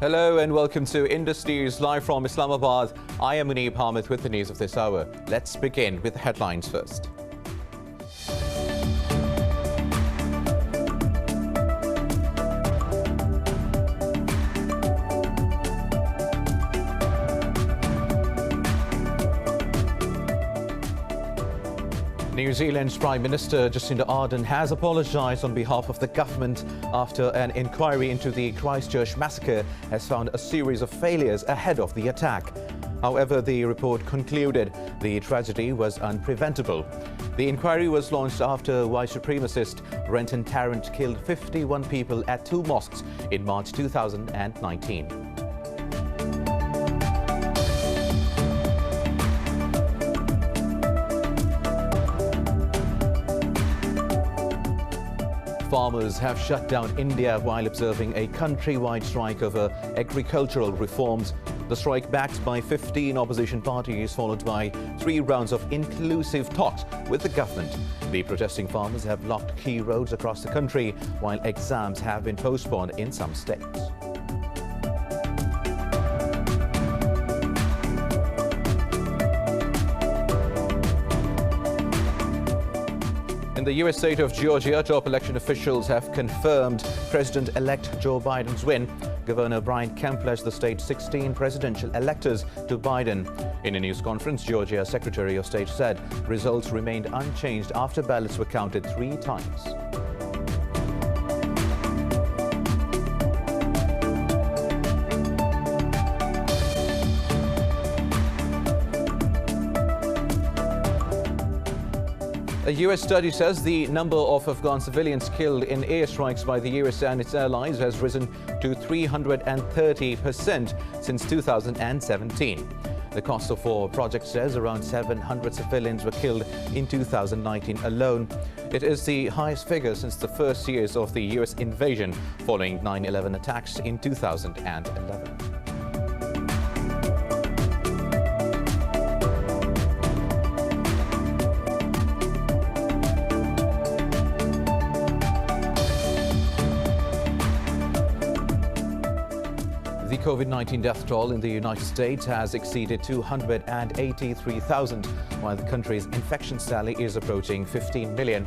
Hello and welcome to Indus News live from Islamabad. I am Munib Hamid with the news of this hour. Let's begin with the headlines first. New Zealand's Prime Minister Jacinda Ardern has apologised on behalf of the government after an inquiry into the Christchurch massacre has found a series of failures ahead of the attack. However, the report concluded the tragedy was unpreventable. The inquiry was launched after white supremacist Renton Tarrant killed 51 people at 2 mosques in March 2019. Farmers have shut down India while observing a countrywide strike over agricultural reforms. The strike, backed by 15 opposition parties, followed by 3 rounds of inclusive talks with the government. The protesting farmers have blocked key roads across the country, while exams have been postponed in some states. In the US state of Georgia, top election officials have confirmed President-elect Joe Biden's win. Governor Brian Kemp pledged the state's 16 presidential electors to Biden. In a news conference, Georgia Secretary of State said results remained unchanged after ballots were counted 3 times. A US study says the number of Afghan civilians killed in airstrikes by the US and its allies has risen to 330% since 2017. The Cost of War project says around 700 civilians were killed in 2019 alone. It is the highest figure since the first years of the US invasion following 9/11 attacks in 2011. The COVID-19 death toll in the United States has exceeded 283,000, while the country's infection tally is approaching 15 million.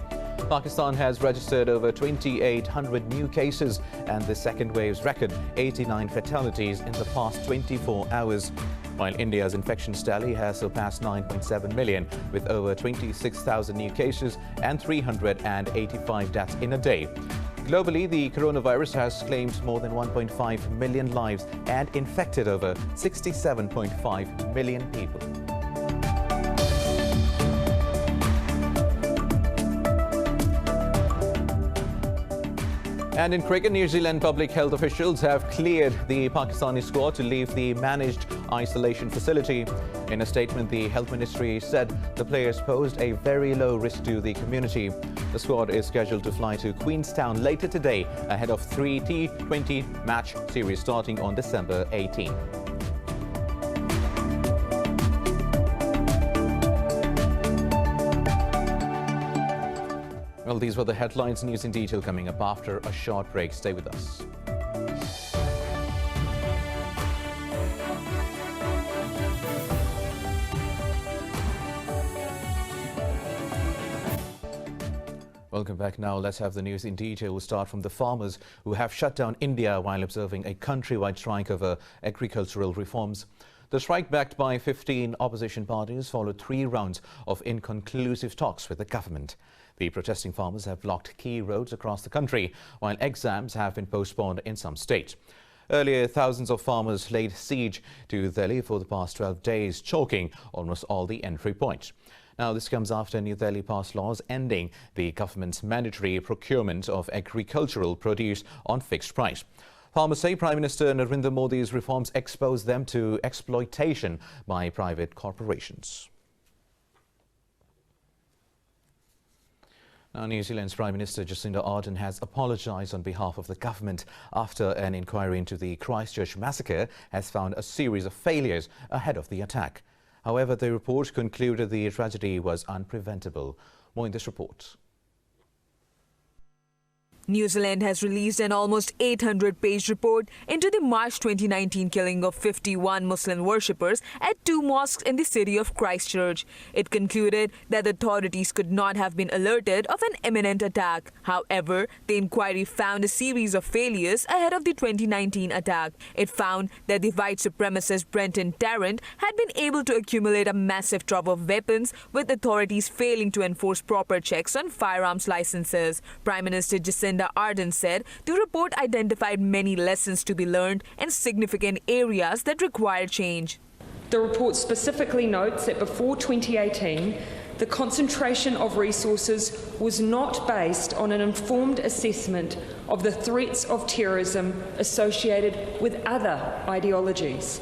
Pakistan has registered over 2,800 new cases and the second wave's record 89 fatalities in the past 24 hours. While India's infection tally has surpassed 9.7 million, with over 26,000 new cases and 385 deaths in a day. Globally, the coronavirus has claimed more than 1.5 million lives and infected over 67.5 million people. And in cricket, New Zealand public health officials have cleared the Pakistani squad to leave the managed isolation facility. In a statement, the health ministry said the players posed a very low risk to the community. The squad is scheduled to fly to Queenstown later today ahead of 3 T20 match series starting on December 18. Well, these were the headlines. News in detail coming up after a short break. Stay with us. Welcome back. Now let's have the news in detail. We'll start from the farmers who have shut down India while observing a countrywide strike over agricultural reforms. The strike, backed by 15 opposition parties, followed 3 rounds of inconclusive talks with the government. The protesting farmers have blocked key roads across the country, while exams have been postponed in some states. Earlier, thousands of farmers laid siege to Delhi for the past 12 days, choking almost all the entry points. Now, this comes after New Delhi passed laws ending the government's mandatory procurement of agricultural produce on fixed price. Farmers say Prime Minister Narendra Modi's reforms expose them to exploitation by private corporations. Now, New Zealand's Prime Minister Jacinda Ardern has apologised on behalf of the government after an inquiry into the Christchurch massacre has found a series of failures ahead of the attack. However, the report concluded the tragedy was unpreventable. More in this report. New Zealand has released an almost 800-page report into the March 2019 killing of 51 Muslim worshippers at 2 mosques in the city of Christchurch. It concluded that the authorities could not have been alerted of an imminent attack. However, the inquiry found a series of failures ahead of the 2019 attack. It found that the white supremacist Brenton Tarrant had been able to accumulate a massive trove of weapons, with authorities failing to enforce proper checks on firearms licenses. Prime Minister Jacinda Ardern said the report identified many lessons to be learned and significant areas that require change. The report specifically notes that before 2018, the concentration of resources was not based on an informed assessment of the threats of terrorism associated with other ideologies.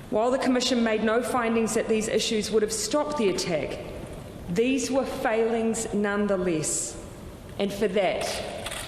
While the Commission made no findings that these issues would have stopped the attack, these were failings nonetheless, and for that,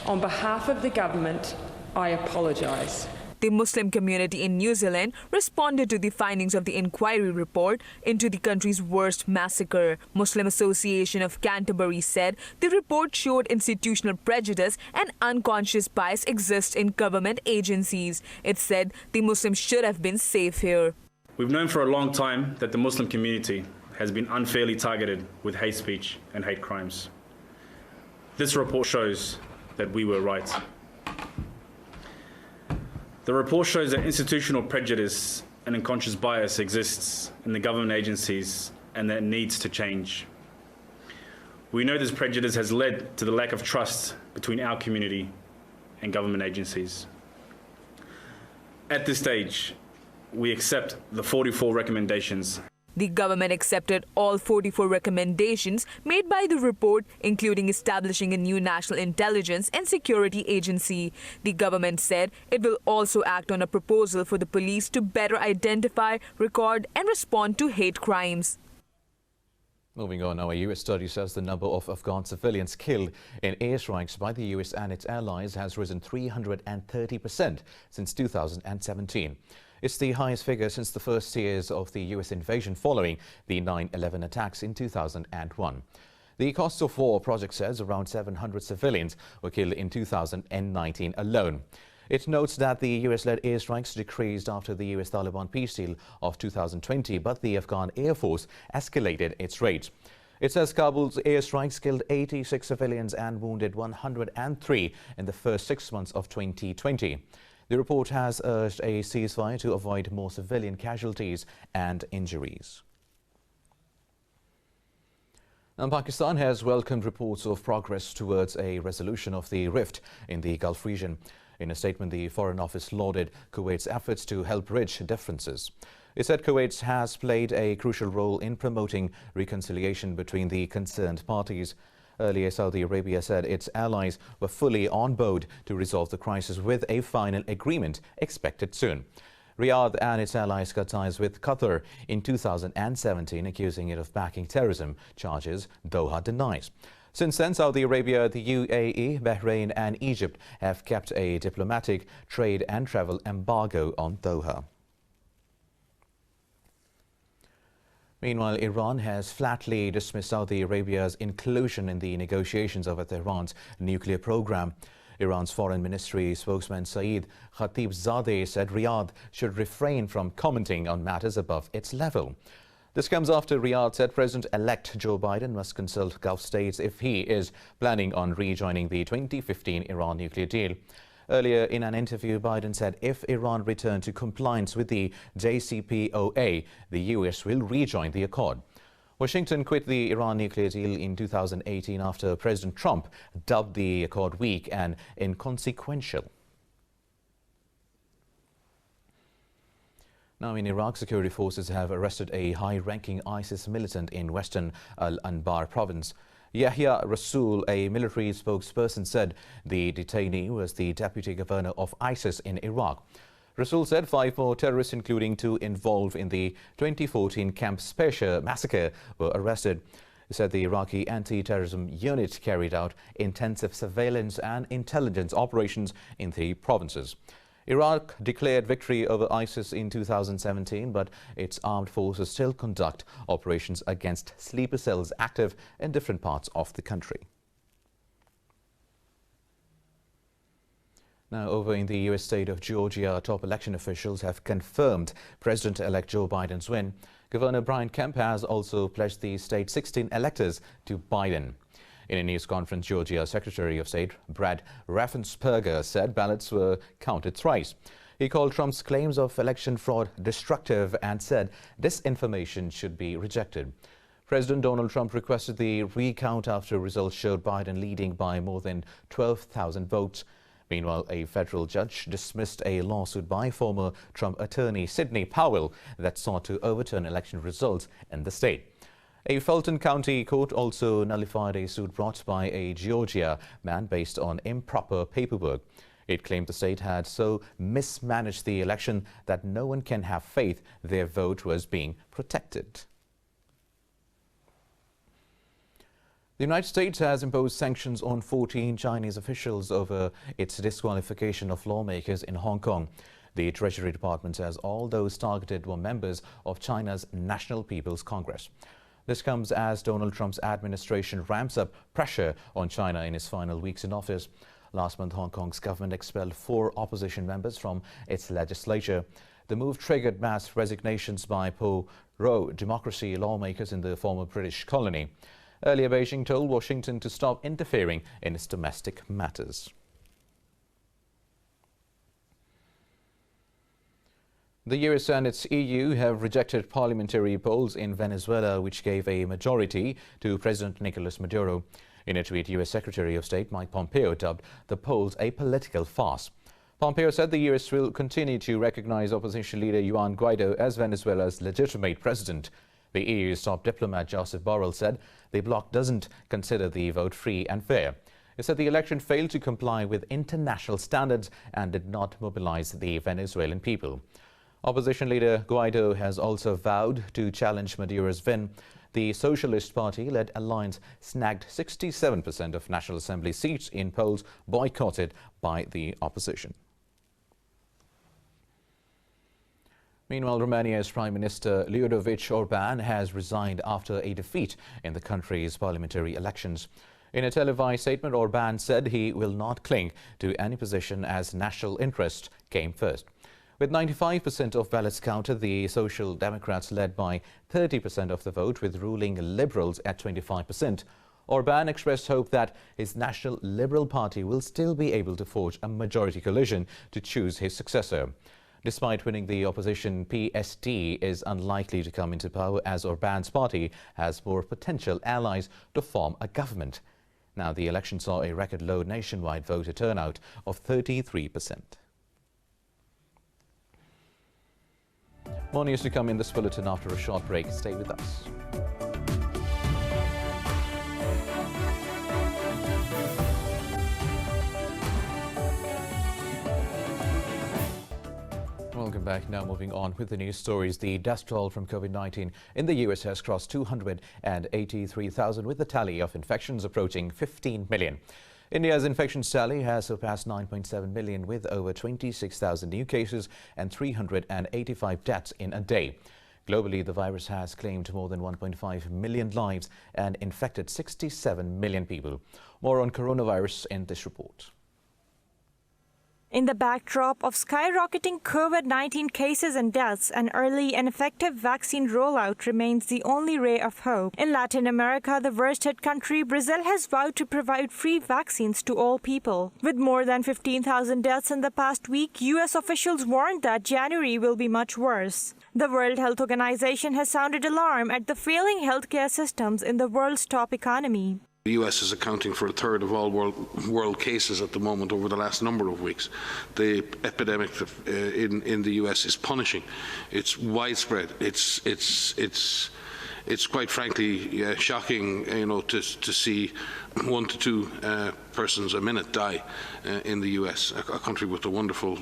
on behalf of the government, I apologise. The Muslim community in New Zealand responded to the findings of the inquiry report into the country's worst massacre. Muslim Association of Canterbury said the report showed institutional prejudice and unconscious bias exists in government agencies. It said the Muslims should have been safe here. We've known for a long time that the Muslim community has been unfairly targeted with hate speech and hate crimes. This report shows that we were right. The report shows that institutional prejudice and unconscious bias exists in the government agencies and that it needs to change. We know this prejudice has led to the lack of trust between our community and government agencies. At this stage, we accept the 44 recommendations. The government accepted all 44 recommendations made by the report, including establishing a new national intelligence and security agency. The government said it will also act on a proposal for the police to better identify, record and respond to hate crimes. Moving on now, a US study says the number of Afghan civilians killed in airstrikes by the US and its allies has risen 330% since 2017. It's the highest figure since the first years of the US invasion following the 9/11 attacks in 2001. The Cost of War project says around 700 civilians were killed in 2019 alone. It notes that the US-led airstrikes decreased after the US-Taliban peace deal of 2020, but the Afghan Air Force escalated its raids. It says Kabul's airstrikes killed 86 civilians and wounded 103 in the first 6 months of 2020. The report has urged a ceasefire to avoid more civilian casualties and injuries. Now, Pakistan has welcomed reports of progress towards a resolution of the rift in the Gulf region. In a statement, the Foreign Office lauded Kuwait's efforts to help bridge differences. It said Kuwait has played a crucial role in promoting reconciliation between the concerned parties. Earlier, Saudi Arabia said its allies were fully on board to resolve the crisis, with a final agreement expected soon. Riyadh and its allies cut ties with Qatar in 2017, accusing it of backing terrorism charges Doha denies. Since then, Saudi Arabia, the UAE, Bahrain and Egypt have kept a diplomatic, trade and travel embargo on Doha. Meanwhile, Iran has flatly dismissed Saudi Arabia's inclusion in the negotiations over Tehran's nuclear program. Iran's foreign ministry spokesman Saeed Khatibzadeh said Riyadh should refrain from commenting on matters above its level. This comes after Riyadh said President-elect Joe Biden must consult Gulf states if he is planning on rejoining the 2015 Iran nuclear deal. Earlier in an interview, Biden said if Iran returned to compliance with the JCPOA, the US will rejoin the accord. Washington quit the Iran nuclear deal in 2018 after President Trump dubbed the accord weak and inconsequential. Now, in Iraq, security forces have arrested a high-ranking ISIS militant in western Al-Anbar province. Yahya Rasool, a military spokesperson, said the detainee was the deputy governor of ISIS in Iraq. Rasool said 5 more terrorists, including 2 involved in the 2014 Camp Special massacre, were arrested. He said the Iraqi anti-terrorism unit carried out intensive surveillance and intelligence operations in the provinces. Iraq declared victory over ISIS in 2017, but its armed forces still conduct operations against sleeper cells active in different parts of the country. Now, over in the U.S. state of Georgia, top election officials have confirmed President-elect Joe Biden's win. Governor Brian Kemp has also pledged the state's 16 electors to Biden. In a news conference, Georgia Secretary of State Brad Raffensperger said ballots were counted thrice. He called Trump's claims of election fraud destructive and said disinformation should be rejected. President Donald Trump requested the recount after results showed Biden leading by more than 12,000 votes. Meanwhile, a federal judge dismissed a lawsuit by former Trump attorney Sidney Powell that sought to overturn election results in the state. A Fulton County court also nullified a suit brought by a Georgia man based on improper paperwork. It claimed the state had so mismanaged the election that no one can have faith their vote was being protected. The United States has imposed sanctions on 14 Chinese officials over its disqualification of lawmakers in Hong Kong. The Treasury Department says all those targeted were members of China's National People's Congress. This comes as Donald Trump's administration ramps up pressure on China in its final weeks in office. Last month, Hong Kong's government expelled 4 opposition members from its legislature. The move triggered mass resignations by pro-democracy lawmakers in the former British colony. Earlier, Beijing told Washington to stop interfering in its domestic matters. The US and its EU have rejected parliamentary polls in Venezuela, which gave a majority to President Nicolas Maduro. In a tweet, US Secretary of State Mike Pompeo dubbed the polls a political farce. Pompeo said the US will continue to recognize opposition leader Juan Guaido as Venezuela's legitimate president. The EU's top diplomat Joseph Borrell said the bloc doesn't consider the vote free and fair. He said the election failed to comply with international standards and did not mobilize the Venezuelan people. Opposition leader Guaido has also vowed to challenge Maduro's win. The Socialist Party-led alliance snagged 67% of National Assembly seats in polls boycotted by the opposition. Meanwhile, Romania's Prime Minister Ludovic Orban has resigned after a defeat in the country's parliamentary elections. In a televised statement, Orban said he will not cling to any position as national interest came first. With 95% of ballots counted, the Social Democrats led by 30% of the vote, with ruling Liberals at 25%. Orban expressed hope that his National Liberal Party will still be able to forge a majority coalition to choose his successor. Despite winning, the opposition PST is unlikely to come into power as Orban's party has more potential allies to form a government. Now, the election saw a record low nationwide voter turnout of 33%. More news to come in this bulletin after a short break. Stay with us. Welcome back. Now moving on with the news stories. The death toll from COVID-19 in the US has crossed 283,000, with the tally of infections approaching 15 million. India's infections tally has surpassed 9.7 million, with over 26,000 new cases and 385 deaths in a day. Globally, the virus has claimed more than 1.5 million lives and infected 67 million people. More on coronavirus in this report. In the backdrop of skyrocketing COVID-19 cases and deaths, an early and effective vaccine rollout remains the only ray of hope. In Latin America, the worst-hit country, Brazil, has vowed to provide free vaccines to all people. With more than 15,000 deaths in the past week, U.S. officials warned that January will be much worse. The World Health Organization has sounded alarm at the failing healthcare systems in the world's top economy. The US is accounting for a third of all world cases at the moment over the last number of weeks. The epidemic in the US is punishing. It's widespread. It's quite frankly shocking, to see 1 to 2 persons a minute die in the US, a country with a wonderful,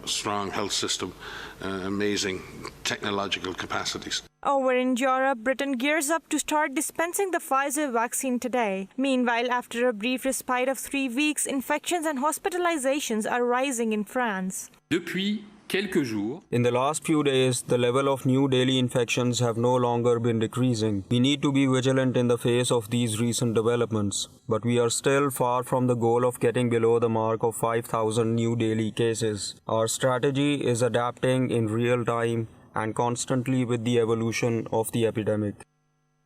strong health system, amazing technological capacities. Over in Europe, Britain gears up to start dispensing the Pfizer vaccine today. Meanwhile, after a brief respite of 3 weeks, infections and hospitalizations are rising in France. Depuis In the last few days, the level of new daily infections have no longer been decreasing. We need to be vigilant in the face of these recent developments, but we are still far from the goal of getting below the mark of 5,000 new daily cases. Our strategy is adapting in real time and constantly with the evolution of the epidemic.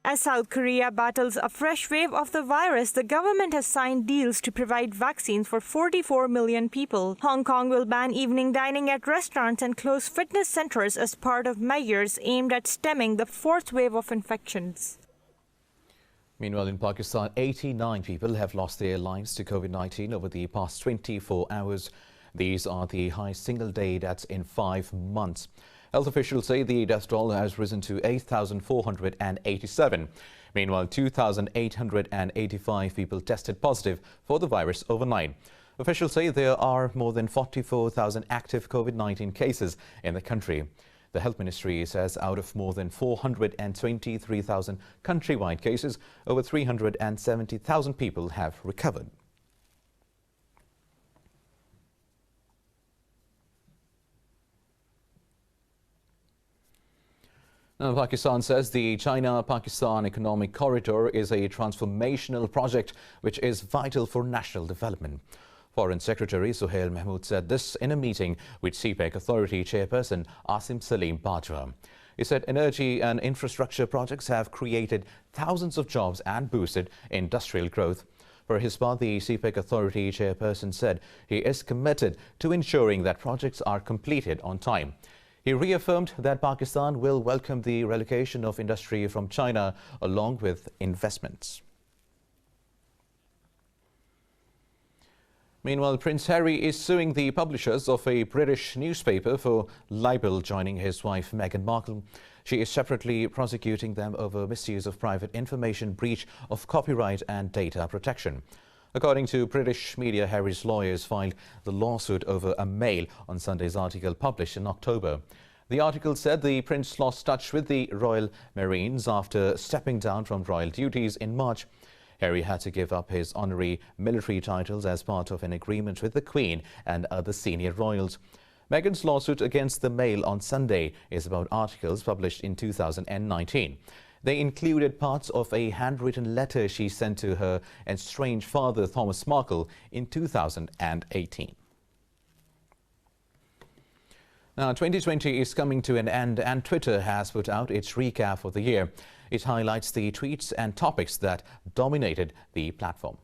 As South Korea battles a fresh wave of the virus, the government has signed deals to provide vaccines for 44 million people. Hong Kong will ban evening dining at restaurants and close fitness centers as part of measures aimed at stemming the fourth wave of infections. Meanwhile, in Pakistan, 89 people have lost their lives to COVID-19 over the past 24 hours. These are the highest single-day deaths in 5 months. Health officials say the death toll has risen to 8,487. Meanwhile, 2,885 people tested positive for the virus overnight. Officials say there are more than 44,000 active COVID-19 cases in the country. The Health Ministry says out of more than 423,000 countrywide cases, over 370,000 people have recovered. Now, Pakistan says the China-Pakistan Economic Corridor is a transformational project which is vital for national development. Foreign Secretary Suhail Mahmood said this in a meeting with CPEC Authority Chairperson Asim Salim Bajwa. He said energy and infrastructure projects have created thousands of jobs and boosted industrial growth. For his part, the CPEC Authority Chairperson said he is committed to ensuring that projects are completed on time. He reaffirmed that Pakistan will welcome the relocation of industry from China along with investments. Meanwhile, Prince Harry is suing the publishers of a British newspaper for libel, joining his wife Meghan Markle. She is separately prosecuting them over misuse of private information, breach of copyright and data protection. According to British media, Harry's lawyers filed the lawsuit over a mail on Sunday's article published in October. The article said the prince lost touch with the Royal Marines after stepping down from royal duties in March. Harry had to give up his honorary military titles as part of an agreement with the Queen and other senior royals. Meghan's lawsuit against the Mail on Sunday is about articles published in 2019. They included parts of a handwritten letter she sent to her estranged father, Thomas Markle, in 2018. Now, 2020 is coming to an end and Twitter has put out its recap for the year. It highlights the tweets and topics that dominated the platform.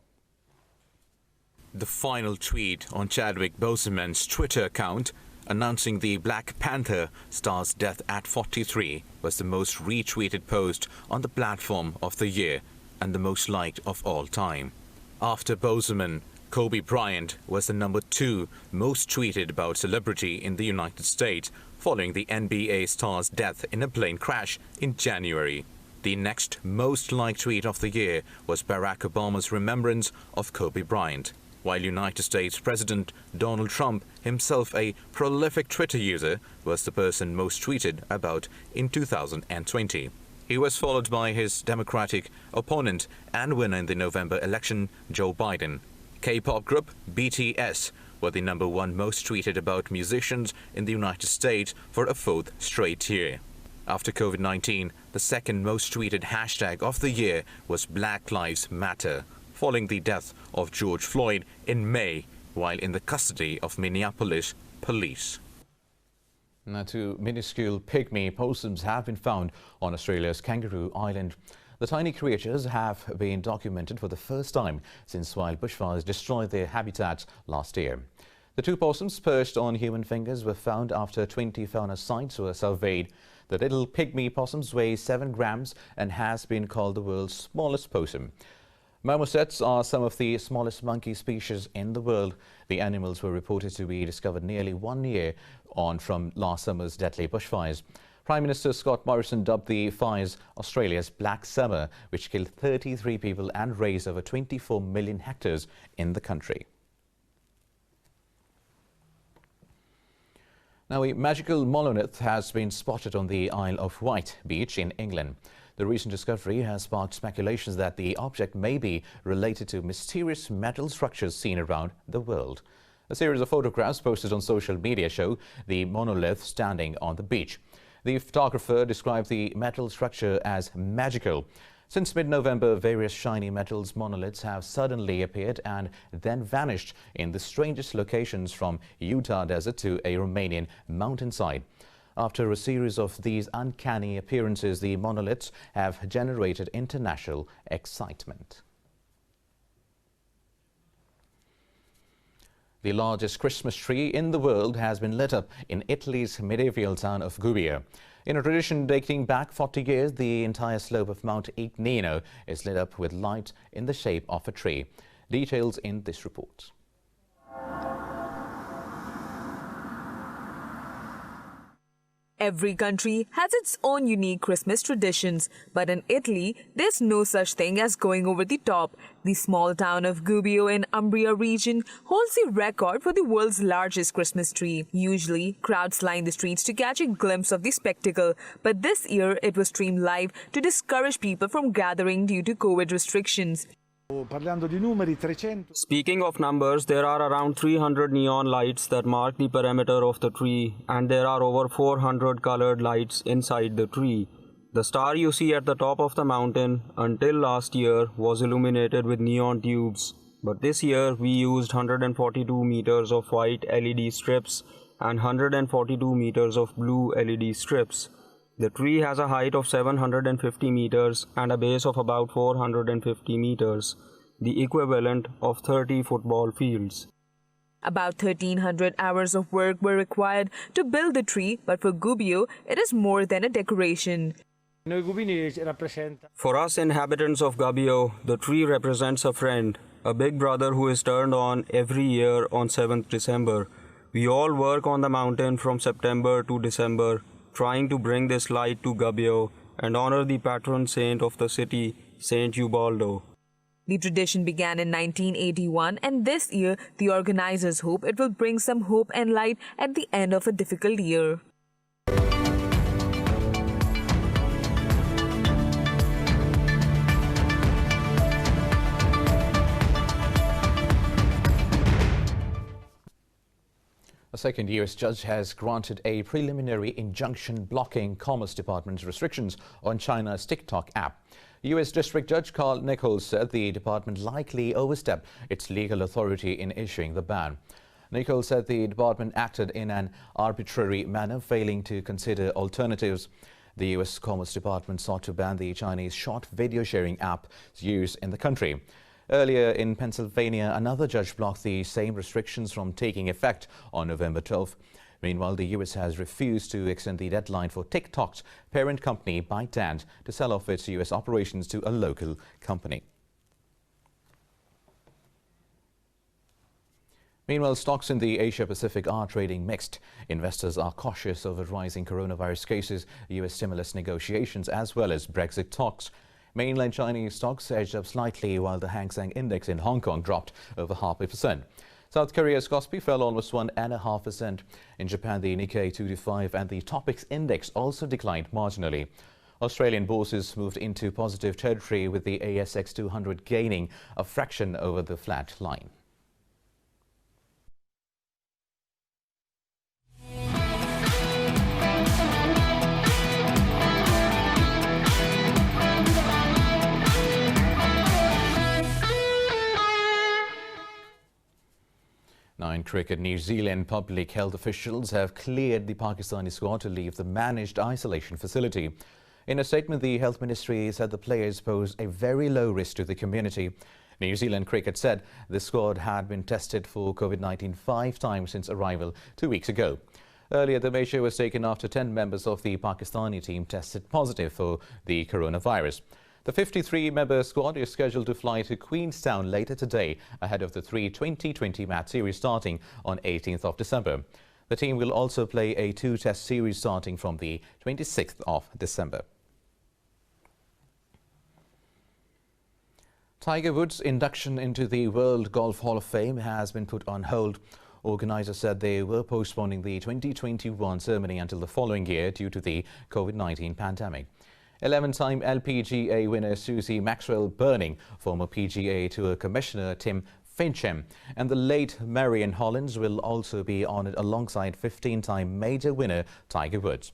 The final tweet on Chadwick Boseman's Twitter account announcing the Black Panther star's death at 43 was the most retweeted post on the platform of the year and the most liked of all time. After Boseman, Kobe Bryant was the number 2 most tweeted about celebrity in the United States following the NBA star's death in a plane crash in January. The next most liked tweet of the year was Barack Obama's remembrance of Kobe Bryant. While United States President Donald Trump, himself a prolific Twitter user, was the person most tweeted about in 2020. He was followed by his Democratic opponent and winner in the November election, Joe Biden. K-pop group BTS were the number 1 most tweeted about musicians in the United States for a 4th straight year. After COVID-19, the second most tweeted hashtag of the year was Black Lives Matter, following the death of George Floyd in May while in the custody of Minneapolis police. Now, 2 minuscule pygmy possums have been found on Australia's Kangaroo Island. The tiny creatures have been documented for the first time since wild bushfires destroyed their habitats last year. The 2 possums perched on human fingers were found after 20 fauna sites were surveyed. The little pygmy possums weigh 7 grams and has been called the world's smallest possum. Marmosets are some of the smallest monkey species in the world. The animals were reported to be discovered nearly 1 year on from last summer's deadly bushfires. Prime Minister Scott Morrison dubbed the fires Australia's Black Summer, which killed 33 people and razed over 24 million hectares in the country. Now, a magical monolith has been spotted on the Isle of Wight beach in England. The recent discovery has sparked speculations that the object may be related to mysterious metal structures seen around the world. A series of photographs posted on social media show the monolith standing on the beach. The photographer described the metal structure as magical. Since mid-November, various shiny metals monoliths have suddenly appeared and then vanished in the strangest locations, from Utah desert to a Romanian mountainside. After a series of these uncanny appearances, the monoliths have generated international excitement. The largest Christmas tree in the world has been lit up in Italy's medieval town of Gubbio. In a tradition dating back 40 years, the entire slope of Mount Ignino is lit up with light in the shape of a tree. Details in this report. Every country has its own unique Christmas traditions, but in Italy, there's no such thing as going over the top. The small town of Gubbio in Umbria region holds the record for the world's largest Christmas tree. Usually, crowds line the streets to catch a glimpse of the spectacle, but this year it was streamed live to discourage people from gathering due to COVID restrictions. Speaking of numbers, there are around 300 neon lights that mark the perimeter of the tree, and there are over 400 colored lights inside the tree. The star you see at the top of the mountain until last year was illuminated with neon tubes, but this year we used 142 meters of white LED strips and 142 meters of blue LED strips. The tree has a height of 750 meters and a base of about 450 meters, the equivalent of 30 football fields. About 1,300 hours of work were required to build the tree, but for Gubbio, it is more than a decoration. For us inhabitants of Gubbio, the tree represents a friend, a big brother who is turned on every year on 7th December. We all work on the mountain from September to December, trying to bring this light to Gubbio and honor the patron saint of the city, Saint Ubaldo. The tradition began in 1981, and this year the organizers hope it will bring some hope and light at the end of a difficult year. A second US judge has granted a preliminary injunction blocking Commerce Department's restrictions on China's TikTok app. US District Judge Carl Nichols said the department likely overstepped its legal authority in issuing the ban. Nichols said the department acted in an arbitrary manner, failing to consider alternatives. The US Commerce Department sought to ban the Chinese short video sharing app's use in the country. Earlier in Pennsylvania, another judge blocked the same restrictions from taking effect on November 12. Meanwhile, the US has refused to extend the deadline for TikTok's parent company ByteDance to sell off its US operations to a local company. Meanwhile, stocks in the Asia-Pacific are trading mixed. Investors are cautious over rising coronavirus cases, US stimulus negotiations, as well as Brexit talks. Mainland Chinese stocks edged up slightly, while the Hang Seng Index in Hong Kong dropped over 0.5%. South Korea's Kospi fell almost 1.5%. In Japan, the Nikkei 225 and the Topix Index also declined marginally. Australian bourses moved into positive territory, with the ASX 200 gaining a fraction over the flat line. Now in cricket, New Zealand public health officials have cleared the Pakistani squad to leave the managed isolation facility. In a statement, the health ministry said the players pose a very low risk to the community. New Zealand cricket said the squad had been tested for COVID-19 5 times since arrival 2 weeks ago. Earlier, the measure was taken after 10 members of the Pakistani team tested positive for the coronavirus. The 53-member squad is scheduled to fly to Queenstown later today ahead of the T20 match series starting on 18th of December. The team will also play a 2-test series starting from the 26th of December. Tiger Woods' induction into the World Golf Hall of Fame has been put on hold. Organisers said they were postponing the 2021 ceremony until the following year due to the COVID-19 pandemic. 11-time LPGA winner Susie Maxwell burning former PGA Tour Commissioner Tim Fincham. And the late Marion Hollins will also be honoured alongside 15-time major winner Tiger Woods.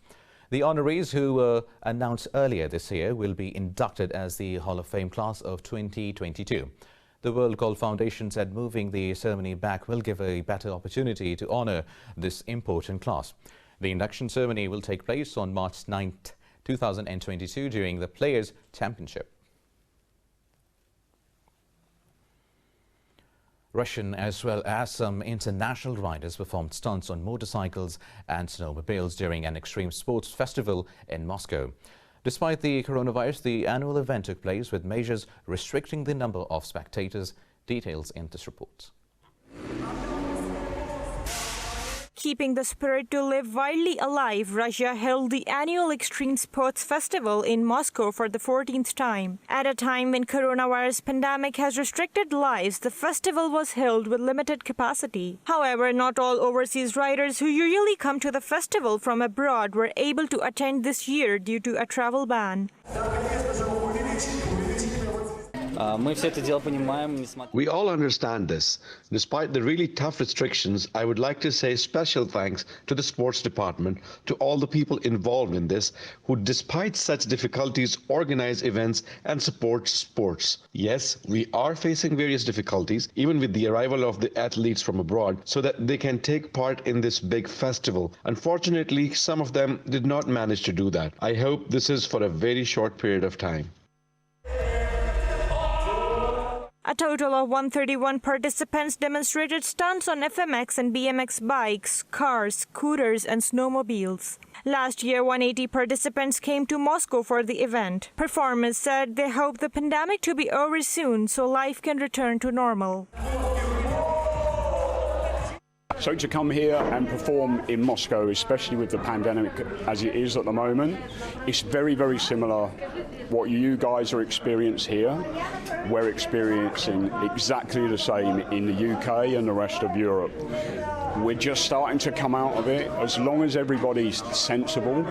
The honorees who were announced earlier this year will be inducted as the Hall of Fame class of 2022. The World Golf Foundation said moving the ceremony back will give a better opportunity to honour this important class. The induction ceremony will take place on March 9th, 2022 during the Players' Championship. Russian as well as some international riders performed stunts on motorcycles and snowmobiles during an extreme sports festival in Moscow. Despite the coronavirus, the annual event took place with measures restricting the number of spectators. Details in this report. Keeping the spirit to live wildly alive, Russia held the annual Extreme Sports Festival in Moscow for the 14th time. At a time when coronavirus pandemic has restricted lives, the festival was held with limited capacity. However, not all overseas riders who usually come to the festival from abroad were able to attend this year due to a travel ban. We all understand this. Despite the really tough restrictions, I would like to say special thanks to the sports department, to all the people involved in this, who despite such difficulties organize events and support sports. Yes, we are facing various difficulties, even with the arrival of the athletes from abroad, so that they can take part in this big festival. Unfortunately, some of them did not manage to do that. I hope this is for a very short period of time. A total of 131 participants demonstrated stunts on FMX and BMX bikes, cars, scooters and snowmobiles. Last year, 180 participants came to Moscow for the event. Performers said they hope the pandemic to be over soon so life can return to normal. So to come here and perform in Moscow, especially with the pandemic as it is at the moment, it's very, very similar. What you guys are experiencing here, we're experiencing exactly the same in the UK and the rest of Europe. We're just starting to come out of it. As long as everybody's sensible,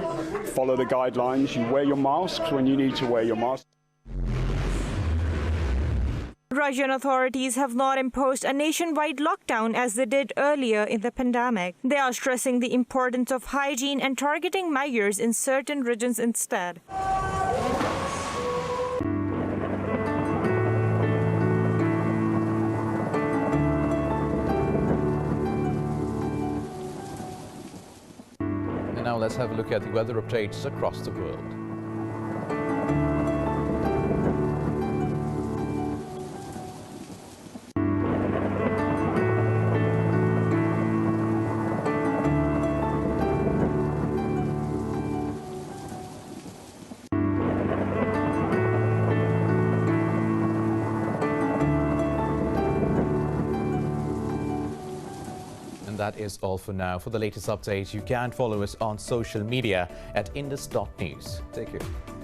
follow the guidelines, you wear your masks when you need to wear your mask. Russian authorities have not imposed a nationwide lockdown as they did earlier in the pandemic. They are stressing the importance of hygiene and targeting measures in certain regions instead. And now let's have a look at the weather updates across the world. And that is all for now. For the latest updates, you can follow us on social media at indus.news. Take care.